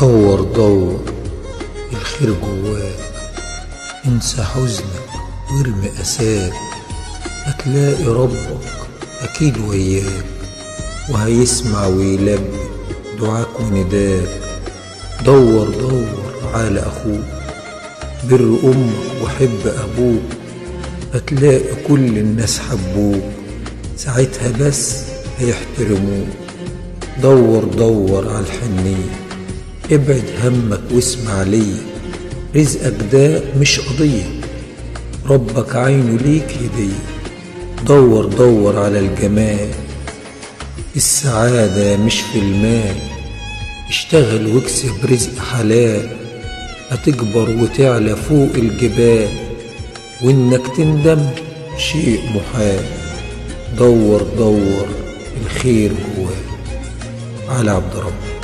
دور دور الخير جواك، انسى حزنك وارمي أساك، هتلاقي ربك أكيد وياك، وهيسمع ويلبي دعاك ونداك. دور دور على أخوك، بر أمك وحب أبوك، هتلاقي كل الناس حبوك، ساعتها بس هيحترموك. دور دور على الحنية، ابعد همك واسمع ليا، رزقك ده مش قضية، ربك عينه ليك هدية. دور دور على الجمال، السعادة مش في المال، اشتغل واكسب رزق حلال، هتكبر وتعلى فوق الجبال، وانك تندم شيء محال. دور دور الخير جواك. علي عبد ربه.